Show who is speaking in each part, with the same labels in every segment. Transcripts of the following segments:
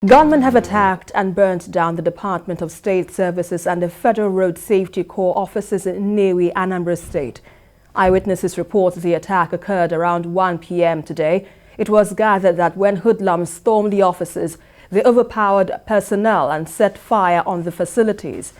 Speaker 1: Gunmen have attacked and burnt down the Department of State Services and the Federal Road Safety Corps offices in Nnewi, Anambra State. Eyewitnesses report the attack occurred around 1 p.m. today. It was gathered that when hoodlums stormed the offices, they overpowered personnel and set fire on the facilities.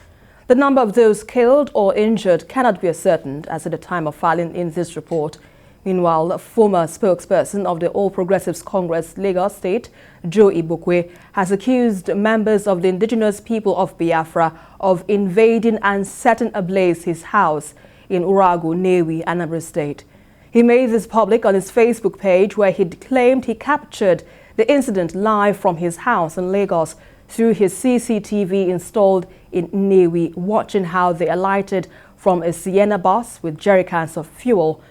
Speaker 1: The number of those killed or injured cannot be ascertained as at the time of filing in this report. Meanwhile, a former spokesperson of the All Progressives Congress Lagos State, Joe Ibukwe, has accused members of the indigenous people of Biafra of invading and setting ablaze his house in Uragu, Nnewi, Anambra State. He made this public on his Facebook page, where he claimed he captured the incident live from his house in Lagos through his CCTV installed in Nnewi, watching how they alighted from a Sienna bus with jerrycans of fuel.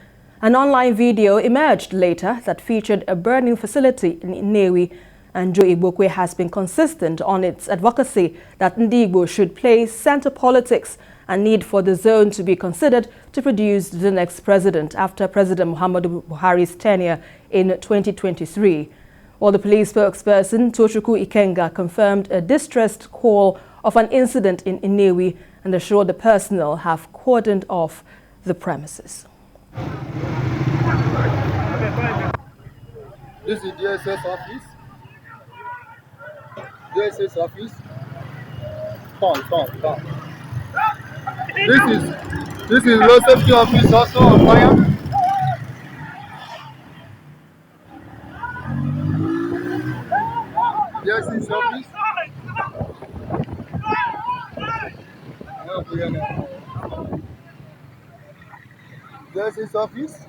Speaker 1: An online video emerged later that featured a burning facility in Nnewi, and Joe Ibukwe has been consistent on its advocacy that Ndigbo should play center politics and need for the zone to be considered to produce the next president after President Muhammadu Buhari's tenure in 2023. While the police spokesperson, Tochukwu Ikenga, confirmed a distressed call of an incident in Nnewi and assured the personnel have cordoned off the premises.
Speaker 2: This is DSS office. DSS office. Come. This is road safety office also on fire. DSS office. DSS office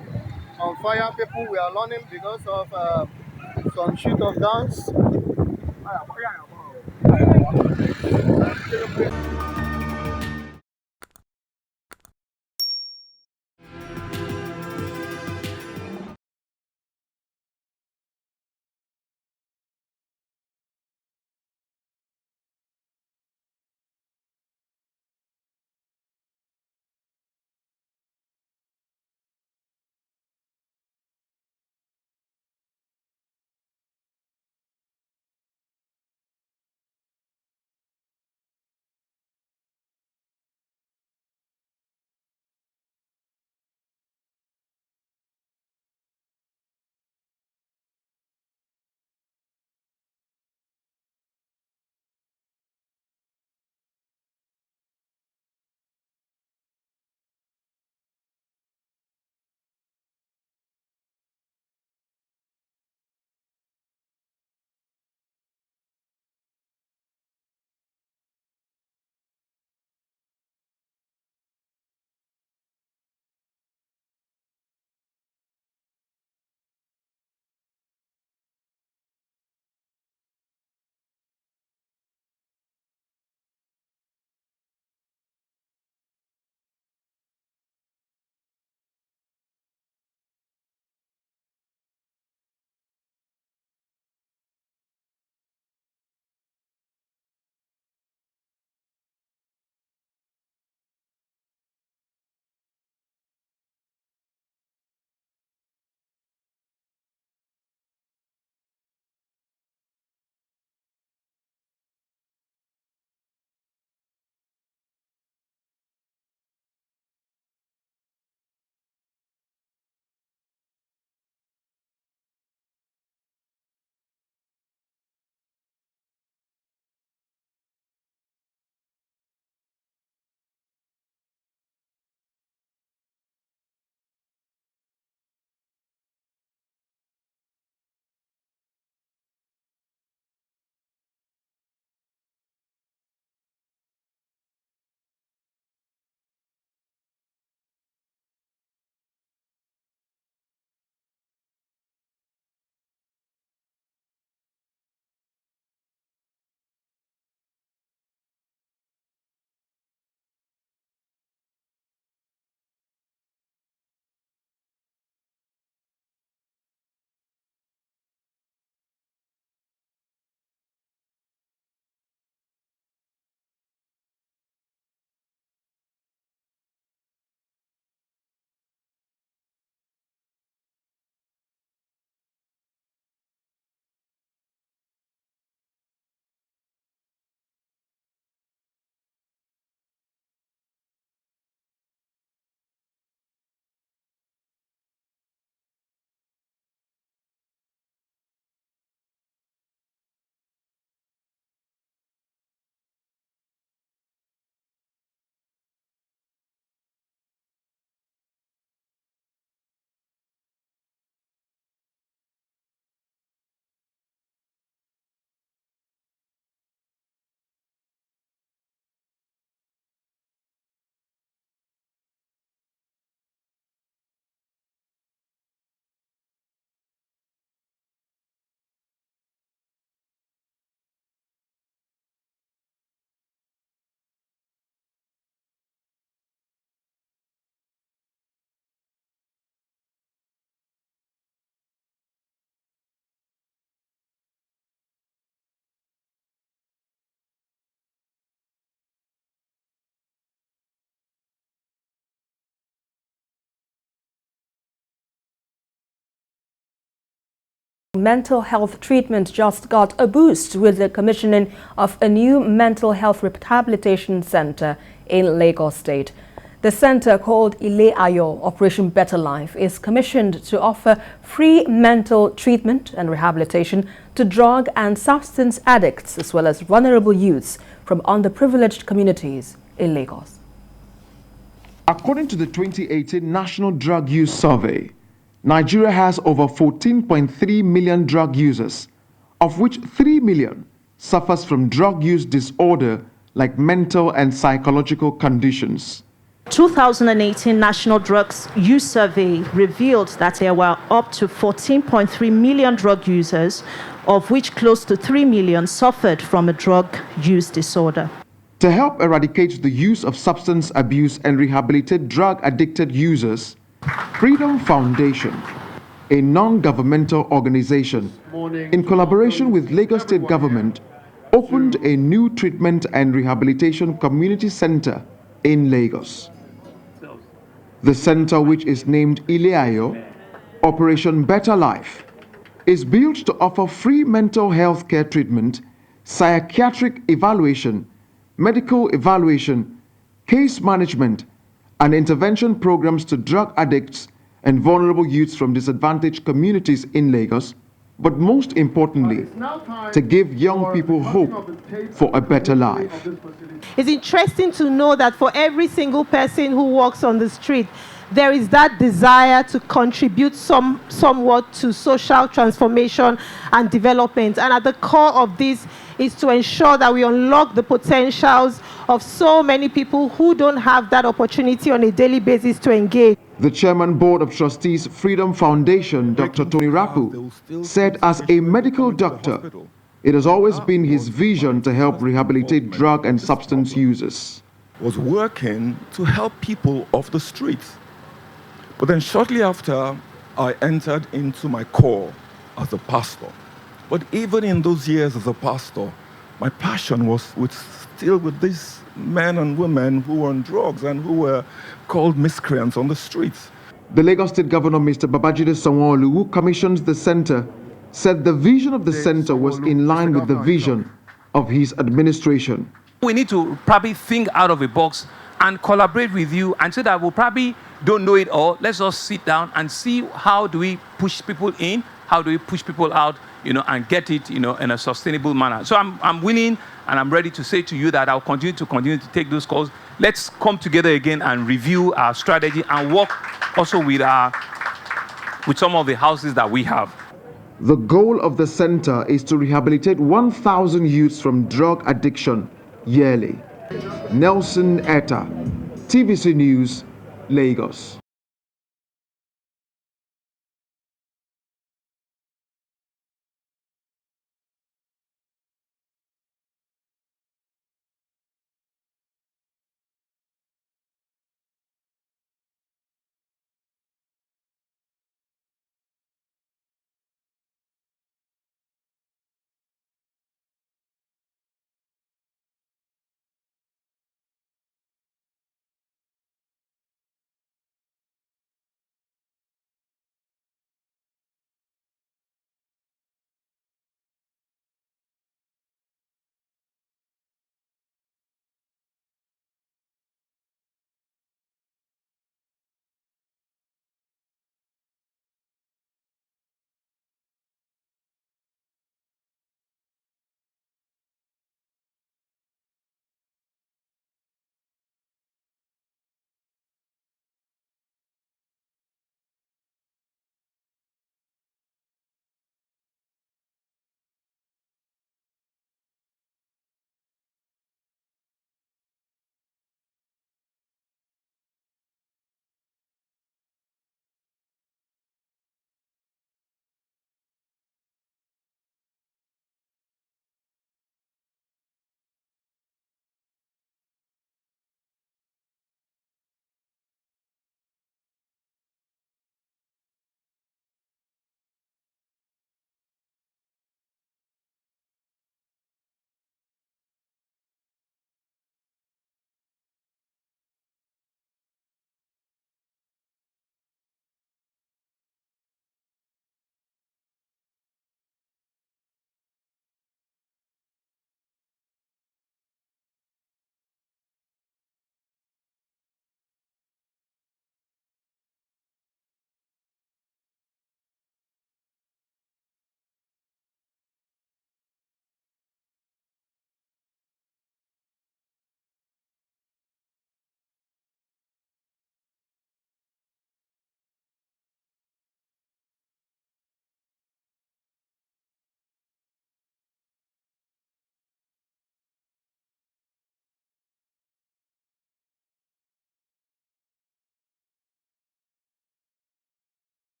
Speaker 2: on fire. People were running because of some shoot of guns.
Speaker 1: Mental health treatment just got a boost with the commissioning of a new mental health rehabilitation center in Lagos State. The center, called Ile Ayo Operation Better Life, is commissioned to offer free mental treatment and rehabilitation to drug and substance addicts as well as vulnerable youths from underprivileged communities in Lagos.
Speaker 3: According to the 2018 National Drug Use Survey, Nigeria has over 14.3 million drug users, of which 3 million suffers from drug use disorder like mental and psychological conditions.
Speaker 4: 2018 National Drugs Use Survey revealed that there were up to 14.3 million drug users, of which close to 3 million suffered from a drug use disorder.
Speaker 3: To help eradicate the use of substance abuse and rehabilitate drug-addicted users, Freedom Foundation, a non-governmental organization, in collaboration with Lagos State Government, opened a new treatment and rehabilitation community center in Lagos. The center, which is named Ile Ayo, Operation Better Life, is built to offer free mental health care treatment, psychiatric evaluation, medical evaluation, case management, and intervention programs to drug addicts and vulnerable youths from disadvantaged communities in Lagos, but most importantly, to give young people hope for a better life.
Speaker 5: It's interesting to know that for every single person who walks on the street, there is that desire to contribute somewhat to social transformation and development. And at the core of this is to ensure that we unlock the potentials of so many people who don't have that opportunity on a daily basis to engage.
Speaker 3: The Chairman Board of Trustees Freedom Foundation, Dr. Tony Rapu, said as a medical doctor, it has always been his vision to help rehabilitate drug and substance users.
Speaker 6: Was working to help people off the streets. But then shortly after, I entered into my call as a pastor. But even in those years as a pastor, my passion was still with these men and women who were on drugs and who were called miscreants on the streets.
Speaker 3: The Lagos State Governor, Mr. Babajide Sanwo-Olu, who commissioned the center, said the vision of the center was in line with the vision of his administration.
Speaker 7: We need to probably think out of the box and collaborate with you, and so that we probably don't know it all. Let's just sit down and see how do we push people in, how do we push people out, and get it, in a sustainable manner. So I'm willing and I'm ready to say to you that I'll continue to take those calls. Let's come together again and review our strategy and work also with some of the houses that we have.
Speaker 3: The goal of the center is to rehabilitate 1,000 youths from drug addiction yearly. Nelson Etta, TVC News, Lagos.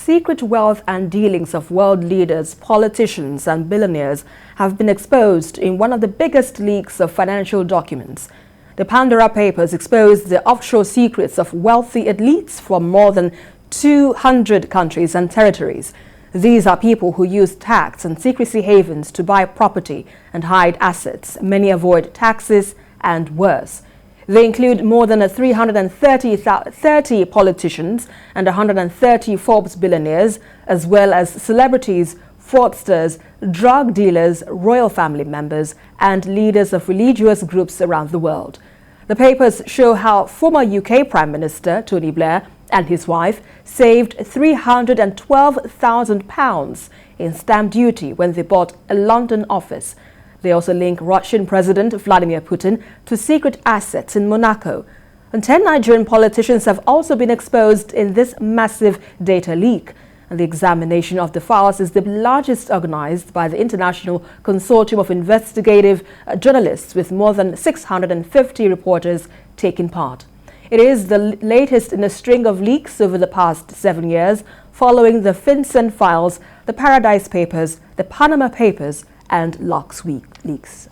Speaker 1: secret wealth and dealings of world leaders, politicians and billionaires have been exposed in one of the biggest leaks of financial documents. The Pandora Papers exposed the offshore secrets of wealthy elites from more than 200 countries and territories. These are people who use tax and secrecy havens to buy property and hide assets. Many avoid taxes and worse. They include more than 330 politicians and 130 Forbes billionaires, as well as celebrities, fraudsters, drug dealers, royal family members, and leaders of religious groups around the world. The papers show how former UK Prime Minister Tony Blair and his wife saved £312,000 in stamp duty when they bought a London office. They also link Russian President Vladimir Putin to secret assets in Monaco. And 10 Nigerian politicians have also been exposed in this massive data leak. And the examination of the files is the largest organized by the International Consortium of Investigative Journalists, with more than 650 reporters taking part. It is the latest in a string of leaks over the past 7 years, following the FinCEN files, the Paradise Papers, the Panama Papers, and Lux leaks.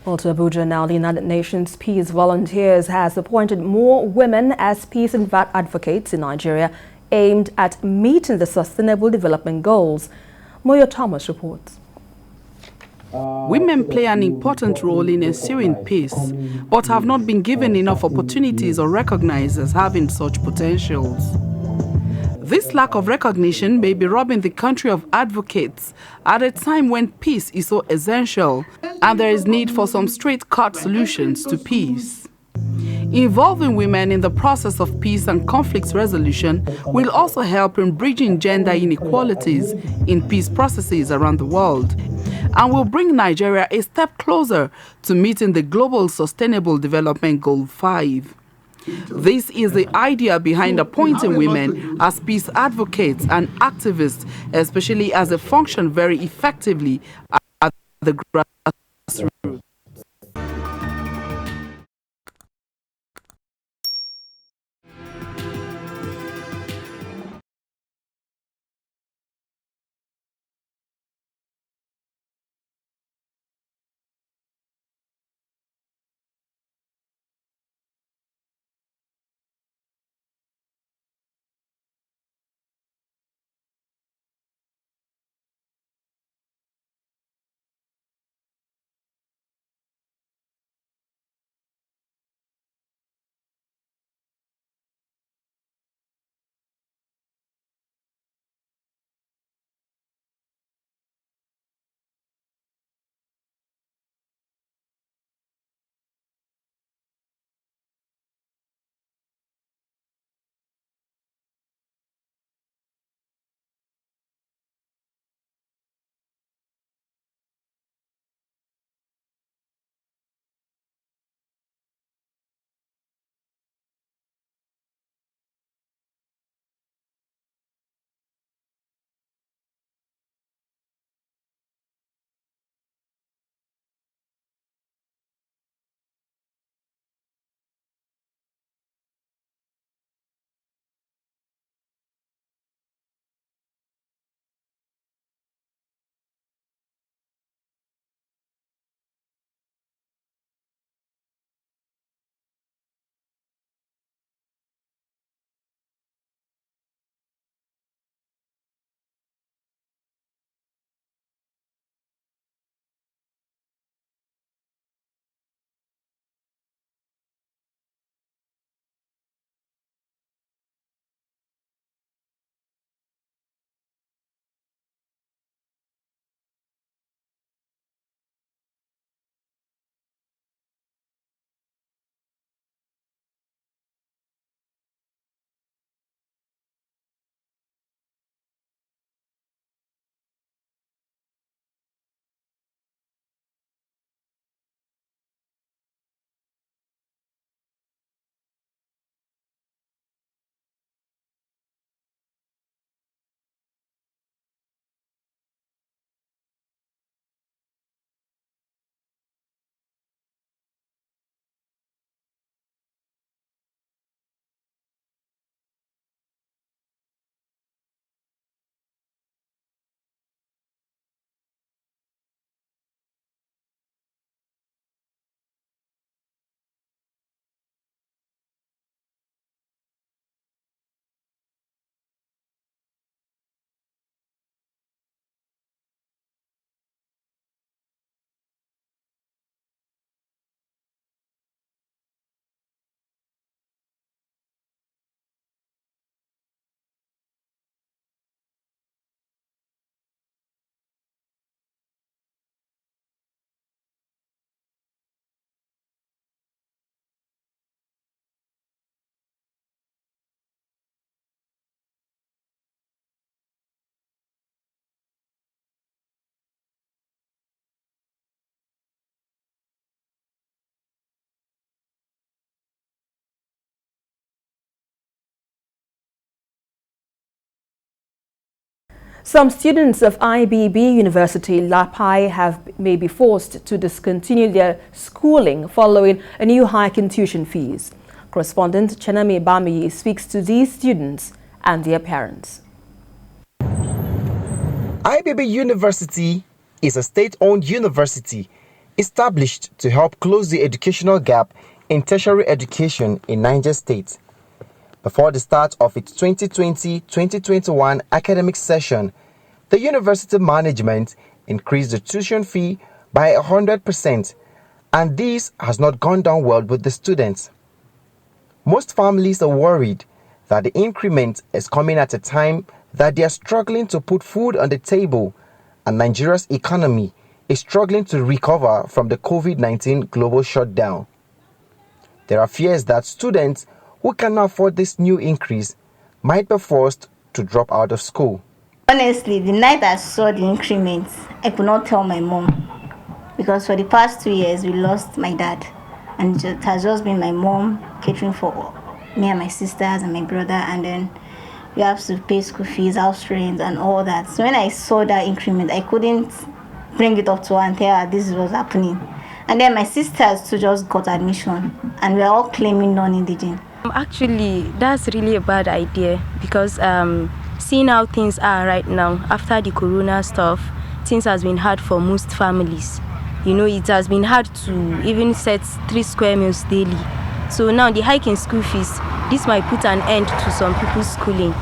Speaker 1: Well, to Abuja now, the United Nations Peace Volunteers has appointed more women as peace and advocates in Nigeria aimed at meeting the Sustainable Development Goals. Moyo Thomas reports.
Speaker 8: Women play an important role in ensuring peace, but have not been given enough opportunities or recognized as having such potentials. This lack of recognition may be robbing the country of advocates at a time when peace is so essential and there is need for some straight-cut solutions to peace. Involving women in the process of peace and conflict resolution will also help in bridging gender inequalities in peace processes around the world and will bring Nigeria a step closer to meeting the Global Sustainable Development Goal 5. This is the idea behind appointing women as peace advocates and activists, especially as they function very effectively at the grassroots.
Speaker 1: Some students of IBB University Lapai may be forced to discontinue their schooling following a new hike in tuition fees. Correspondent Chenami Bamiyi speaks to these students and their parents.
Speaker 9: IBB University is a state-owned university established to help close the educational gap in tertiary education in Niger State. Before the start of its 2020-2021 academic session, the university management increased the tuition fee by 100%, and this has not gone down well with the students. Most families are worried that the increment is coming at a time that they are struggling to put food on the table, and Nigeria's economy is struggling to recover from the COVID-19 global shutdown. There are fears that students who cannot afford this new increase might be forced to drop out of school.
Speaker 10: Honestly, the night I saw the increment, I could not tell my mom, because for the past 2 years we lost my dad, and it has just been my mom catering for me and my sisters and my brother, and then we have to pay school fees, house rent, and all that. So when I saw that increment, I couldn't bring it up to her and tell her this is what's happening. And then my sisters too just got admission, and we're all claiming non-indigent.
Speaker 11: Actually, that's really a bad idea, because seeing how things are right now after the corona stuff, things has been hard for most families. You know, it has been hard to even set 3 square meals daily. So now the hike in school fees, this might put an end to some people's schooling.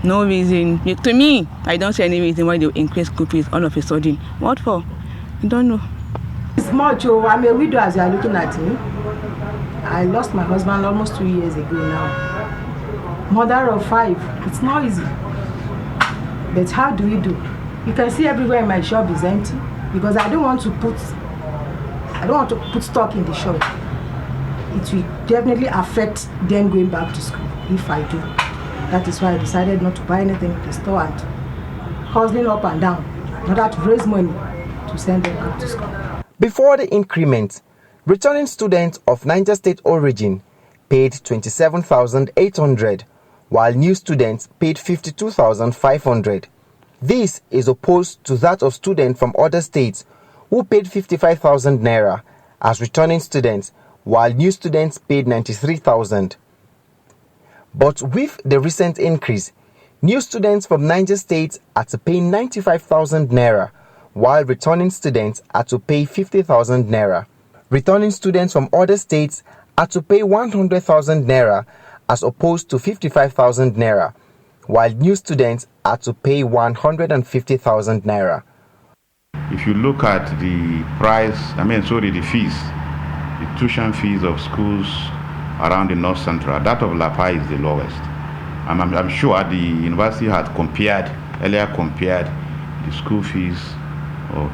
Speaker 12: No reason. To me, I don't see any reason why they increase school fees all of a sudden. What for? I don't know.
Speaker 13: It's much. I'm a widow as you are looking at me. I lost my husband almost 2 years ago now. Mother of 5. It's not easy. But how do we do? You can see everywhere my shop is empty, because I don't want to put stock in the shop. It will definitely affect them going back to school if I do. That is why I decided not to buy anything in the store and hustling up and down in order to raise money to send them back to school.
Speaker 9: Before the increment, returning students of Niger State origin paid 27,800, while new students paid 52,500. This is opposed to that of students from other states who paid 55,000 naira as returning students, while new students paid 93,000. But with the recent increase, new students from Niger State are to pay 95,000 naira, while returning students are to pay 50,000 naira. Returning students from other states are to pay 100,000 naira as opposed to 55,000 naira, while new students are to pay 150,000 naira.
Speaker 14: If you look at the the fees, the tuition fees of schools around the North Central, that of Lapa is the lowest. I'm sure the university had earlier compared the school fees of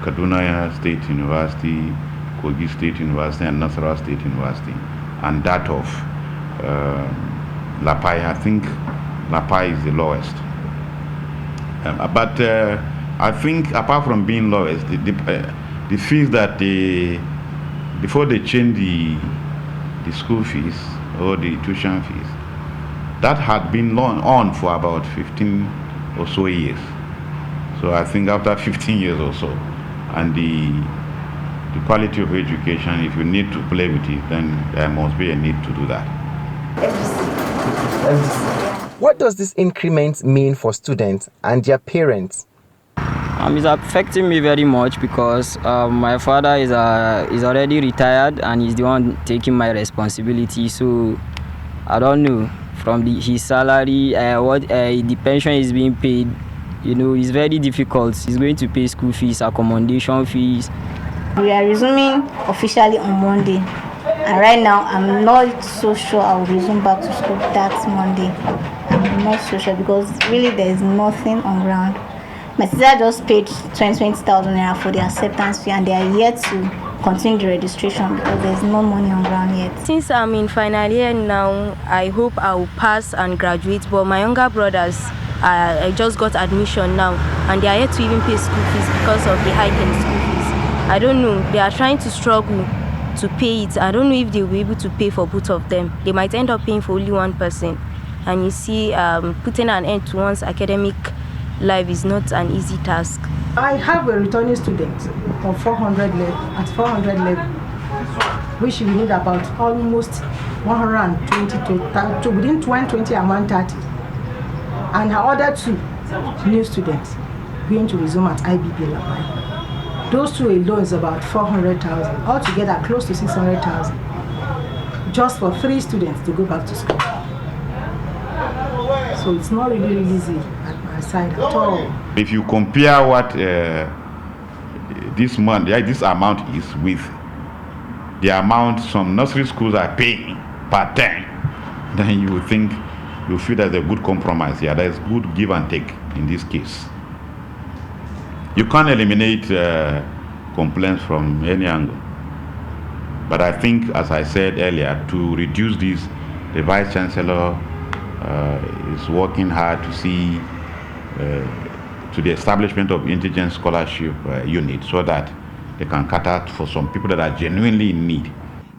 Speaker 14: Kaduna State University, Kogi State University, and Nasarawa State University, and that of Lapa. I think Lapa is the lowest. But I think apart from being lowest, the fees that before they change the school fees or the tuition fees, that had been on for about 15 or so years. So I think after 15 years or so, and the quality of education, if you need to play with it, then there must be a need to do that.
Speaker 9: What does this increment mean for students and their parents?
Speaker 15: It's affecting me very much, because my father is already retired and he's the one taking my responsibility. So I don't know, from his salary, what the pension is being paid, you know, it's very difficult. He's going to pay school fees, accommodation fees.
Speaker 10: We are resuming officially on Monday, and right now I'm not so sure I'll resume back to school that Monday. I'm not so sure, because really there's nothing on ground. My sister just paid 20,000 naira for the acceptance fee, and they are yet to continue the registration because there's no money on ground yet.
Speaker 11: Since I'm in final year now, I hope I'll pass and graduate. But my younger brothers, I just got admission now, and they are yet to even pay school fees because of the hike in school fees. I don't know. They are trying to struggle to pay it. I don't know if they'll be able to pay for both of them. They might end up paying for only one person. And you see, putting an end to one's academic life is not an easy task.
Speaker 13: I have a returning student of 400 level, at 400 level, which we need about almost 120 to within 120 and 130. And her other 2 new students going to resume at IBB Labai. Those two alone is about 400,000. Altogether, close to 600,000. Just for 3 students to go back to school. So it's not really easy at my side at all.
Speaker 14: If you compare what this amount is with the amount some nursery schools are paying per term, then you will think, you feel there's a good compromise here. There's good give and take in this case. You can't eliminate complaints from any angle. But I think, as I said earlier, to reduce this, the Vice Chancellor is working hard to see to the establishment of indigent scholarship unit so that they can cater for some people that are genuinely in need.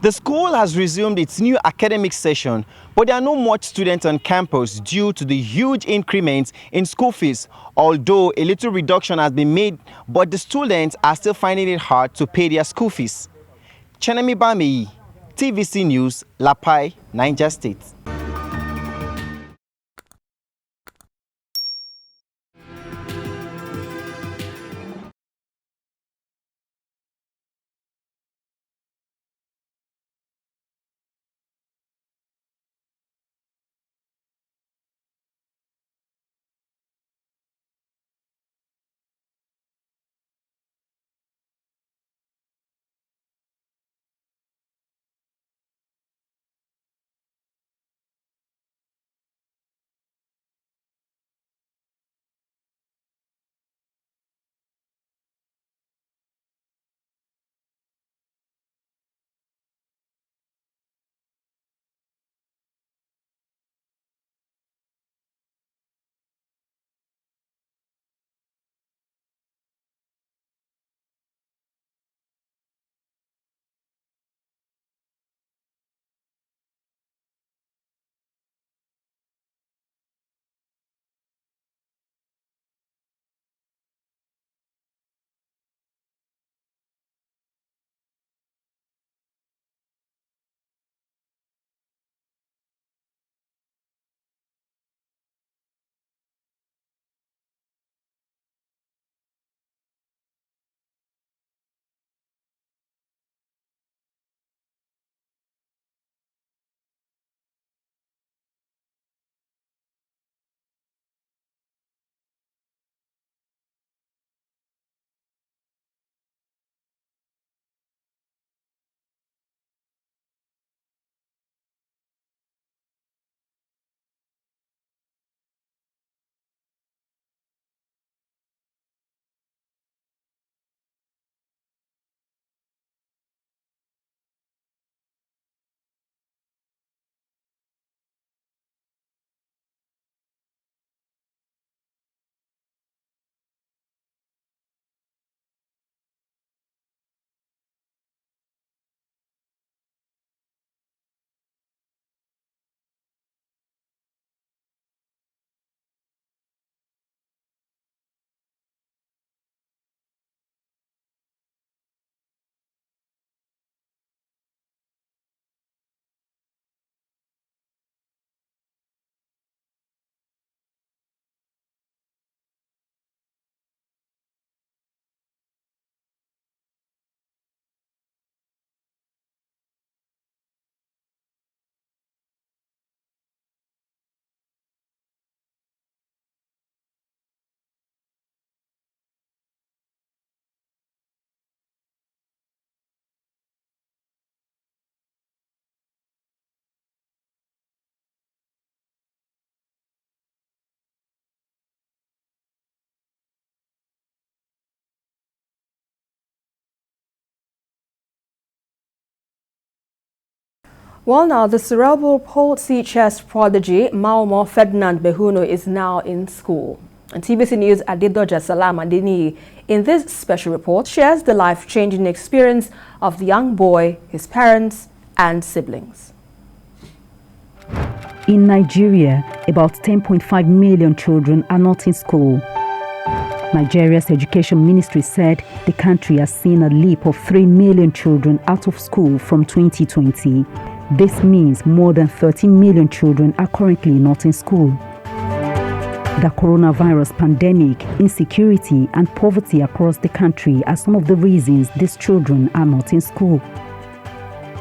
Speaker 9: The school has resumed its new academic session, but there are not much students on campus due to the huge increments in school fees. Although a little reduction has been made, but the students are still finding it hard to pay their school fees. Chenemi Bameyi, TVC News, Lapai, Niger State.
Speaker 1: Well, now, the Cerebral Palsy Chess prodigy Maumo Ferdinand Mehunu is now in school. And TVC News Adedoja Salam-Adeniyi in this special report shares the life-changing experience of the young boy, his parents and siblings.
Speaker 16: In Nigeria, about 10.5 million children are not in school. Nigeria's education ministry said the country has seen a leap of 3 million children out of school from 2020. This means more than 13 million children are currently not in school. The coronavirus pandemic, insecurity and poverty across the country are some of the reasons these children are not in school.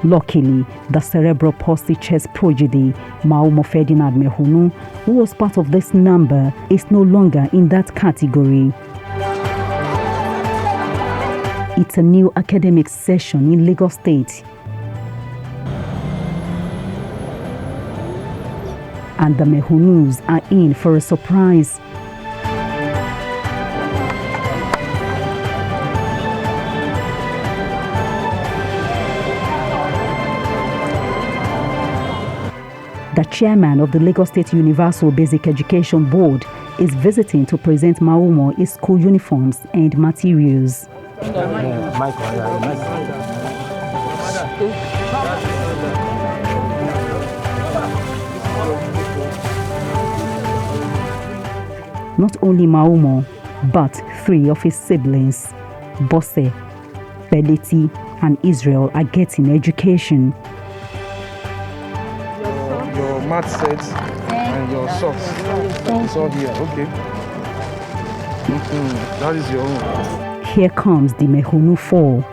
Speaker 16: Luckily, the Cerebral Palsy Chess prodigy, Maumo Ferdinand Mehunu, who was part of this number, is no longer in that category. It's a new academic session in Lagos State. And the Mehunus are in for a surprise. The chairman of the Lagos State Universal Basic Education Board is visiting to present Maumo his school uniforms and materials. Not only Maumo, but 3 of his siblings, Bosse, Beleti, and Israel, are getting education.
Speaker 17: Your mat sets and your socks. It's all here, okay. That is your own.
Speaker 16: Here comes the Mehunu 4.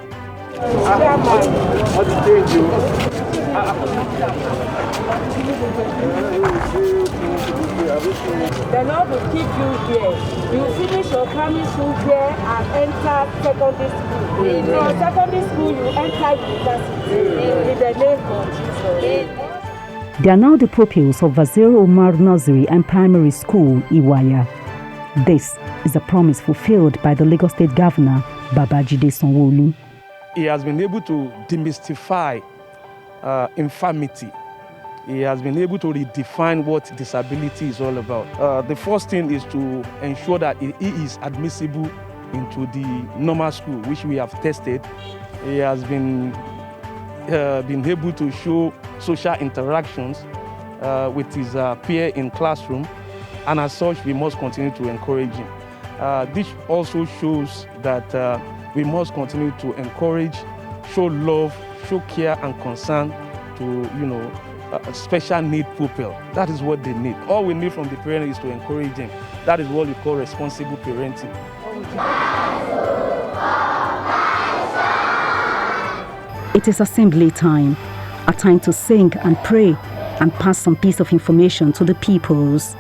Speaker 18: Then I will keep you here. You finish your primary school here and enter secondary school. From secondary school, you enter university in the name of Jesus.
Speaker 16: They are now the pupils of Waziri Umar Nursery and Primary School, Iwaya. This is a promise fulfilled by the Lagos State Governor, Babajide Sanwo-Olu.
Speaker 17: He has been able to demystify infirmity. He has been able to redefine what disability is all about. The first thing is to ensure that he is admissible into the normal school, which we have tested. He has been able to show social interactions with his peer in classroom, and as such, we must continue to encourage him. This also shows that we must continue to encourage, show love, show care and concern to, special need pupil. That is what they need. All we need from the parent is to encourage them. That is what we call responsible parenting.
Speaker 16: It is assembly time, a time to sing and pray and pass some piece of information to the peoples.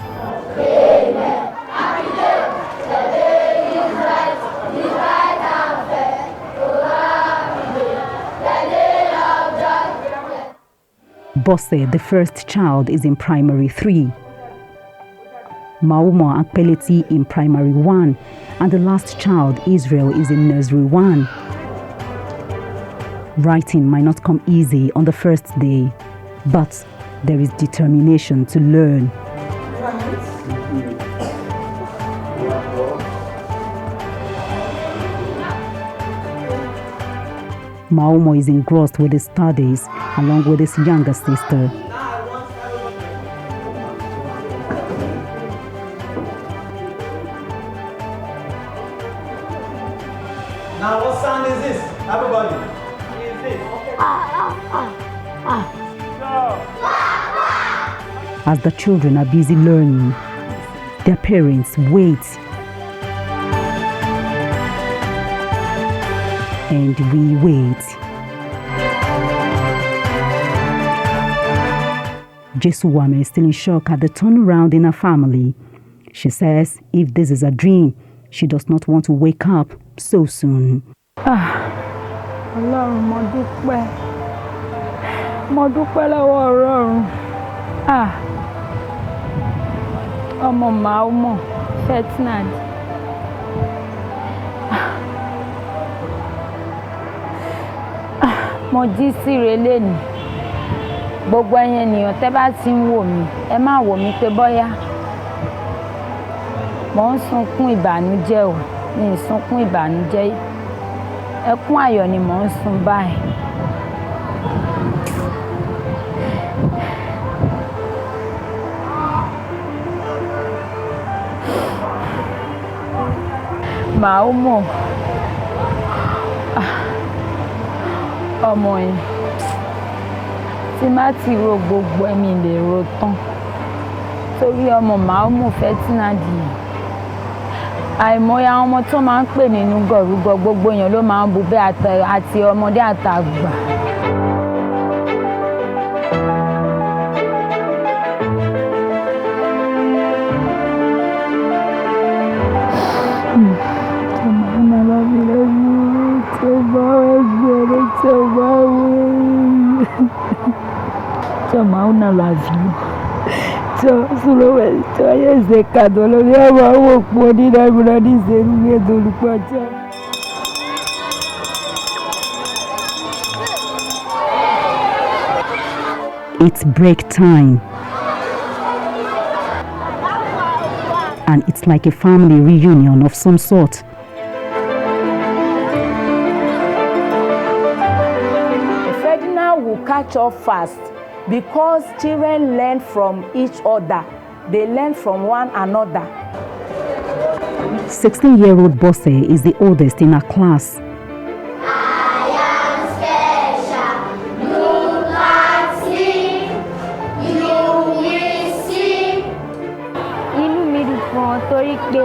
Speaker 16: Bosse, the first child, is in primary 3. Maumo and Peleti in primary 1, and the last child, Israel, is in nursery 1. Writing might not come easy on the first day, but there is determination to learn. Maumo is engrossed with his studies along with his younger sister.
Speaker 19: Now what sound is this? Everybody. Is this?
Speaker 16: As the children are busy learning, their parents wait. And we wait. Jesuwame is still in shock at the turnaround in her family. She says if this is a dream, she does not want to wake up so soon.
Speaker 20: Ọlọ́run mo dúpẹ́ lọ́wọ́ Ọlọ́run. Ọmọ Maumo Ferdinand. Mo jí síre lẹ́nu. Gbogbo ẹ̀yin ènìyàn tẹ́ bá ti ń wò mí, ẹ má wò mí pé bóyá mo ń sunkún ìbànújẹ́ o, mi ì sunkún ìbànújẹ́. Ẹkún ayọ̀ ni mo ń sun báyìí. Maumo. Ọmọ yẹn tí má ti ro gbogbo ẹ̀mí lè ro tán sórí ọmọ Maumo Ferdinand yìí. Àìmọye àwọn ọmọ tó máa ń pè nínú gọ̀rúgọ gbogbo èèyàn ló máa ń bu bẹ́ẹ̀ àti ọmọdé àtàgbà. Una la vie. Solo ese cado lo llamo ponida una dice do kwacha.
Speaker 16: It's break time. And it's like a family reunion of some sort.
Speaker 21: Ferdinand will catch up fast. Because children learn from each other, they learn from one another.
Speaker 16: 16-year-old Bosse is the oldest in her class.
Speaker 22: I am special. You can't see. You will see.
Speaker 20: Inú mi dùn fún ọ torí pé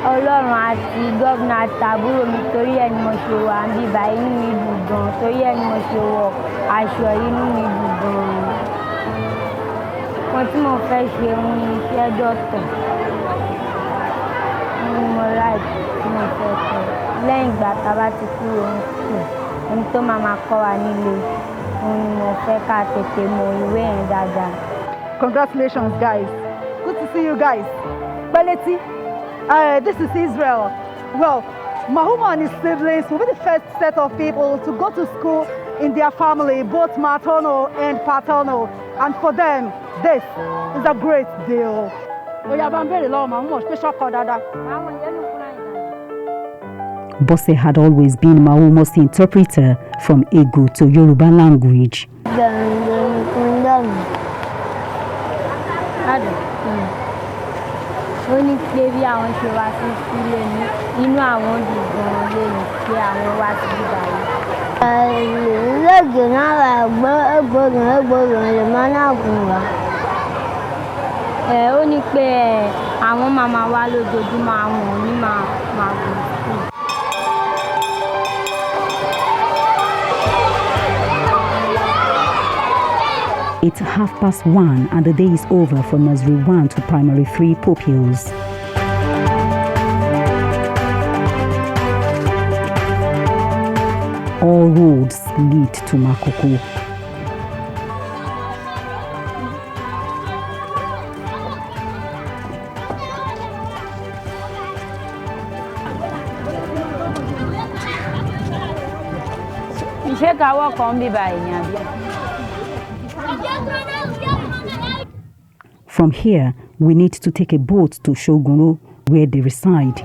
Speaker 20: Ọlọ́run àti gómìnà àtàbúrò mi torí ẹni mo ṣe wà ń bíbá inú mi dùn gan torí ẹni mo ṣe wọ aṣọ inú mi dùn gan. Wọ́n tí mo fẹ́ ṣe ohun iṣẹ́ dọ́tọ̀. Mo láìpẹ́ tí mo fẹ́ ṣe. Lẹ́yìn ìgbà tá a bá ti kúrò ní sùn, ohun tó máa kọ́ wa nílé, ohun ni mo fẹ́ ká tètè mọ ìwé yẹn dáadáa.
Speaker 23: Congratulations, guys. Good to see you guys. Beleti, this is Israel. Well, Maumo and his siblings will be the first set of people to go to school in their family, both maternal and paternal. And for them, this is a great deal.
Speaker 16: Bosse had always been Maumo's interpreter from Egu to Yoruba language.
Speaker 20: Ó ní pé bí àwọn ṣe wá sí sílé ní inú àwọn dùn gan-an lẹ́nu pé àwọn wá sí bíbá yìí.
Speaker 22: Lóògùn náà wà gbóògùn lè máa náà gùn wá.
Speaker 20: Ó ní pé àwọn máa wá lójoojúmọ́ àwọn ò ní máa gùn sí.
Speaker 16: It's 1:30 and the day is over for Nursery 1 to Primary 3 pupils. All roads lead to Makoko. From here, we need to take a boat to Shogunro, where they reside.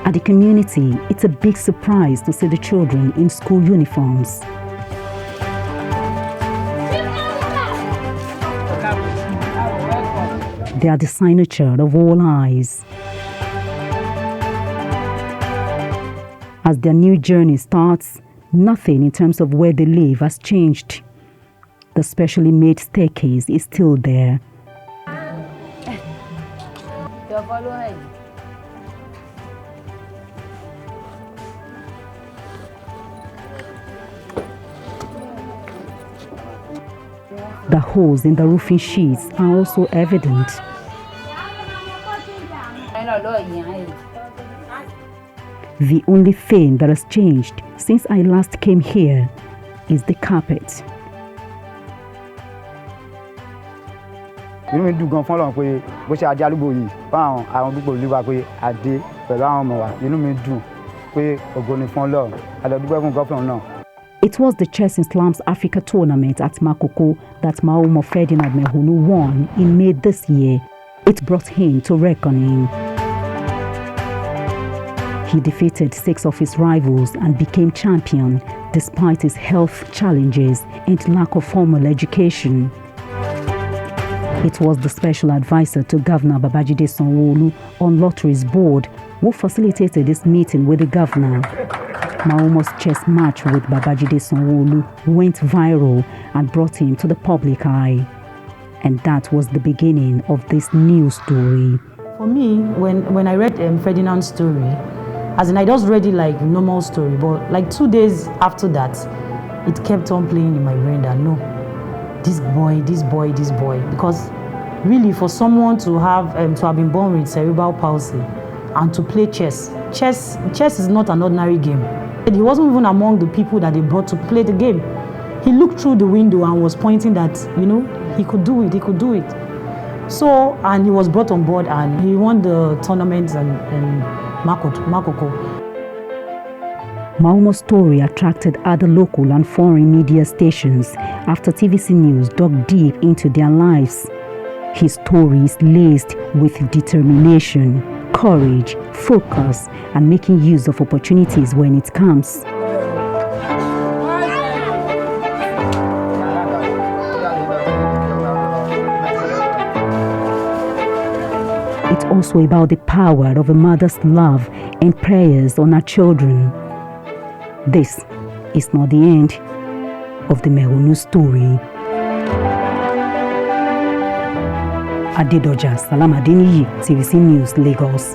Speaker 16: At the community, it's a big surprise to see the children in school uniforms. They are the signature of all eyes. As their new journey starts, nothing in terms of where they live has changed. The specially made staircase is still there. The holes in the roofing sheets are also evident. The only thing that has changed since I last came here is the carpet.
Speaker 2: inú mi dùn gan fún Ọlọ́run pé bó ṣe adé arúgbó yìí fún àwọn púpọ̀ olúwa pé adé pẹ̀lú àwọn ọmọ wa inú mi dùn pé ògo ni fún Ọlọ́run adúpẹ́ fún gọ́fìnà náà.
Speaker 16: It was the Chess in Slums Africa tournament at Makoko that Maumo Ferdinand Mehunu won in May this year. It brought him to reckoning. He defeated 6 of his rivals and became champion despite his health challenges and lack of formal education. It was the special advisor to Governor Babajide Sanwo-Olu on Lotteries Board who facilitated this meeting with the governor. Maumo's chess match with Babajide Sanwo-Olu went viral and brought him to the public eye. And that was the beginning of this new story.
Speaker 4: For me, when I read Ferdinand's story, as in I just read it like normal story, but like 2 days after that, it kept on playing in my brain that no, this boy, because really for someone to have been born with cerebral palsy and to play chess is not an ordinary game. He wasn't even among the people that they brought to play the game. He looked through the window and was pointing that, he could do it. So, and he was brought on board and he won the tournament in Makoko.
Speaker 16: Maumo's story attracted other local and foreign media stations after TVC News dug deep into their lives. His story is laced with determination, courage, focus, and making use of opportunities when it comes. It's also about the power of a mother's love and prayers on her children. This is not the end of the Mehunu story. Adedoja, Salam-Adeniyi, TVC News, Lagos.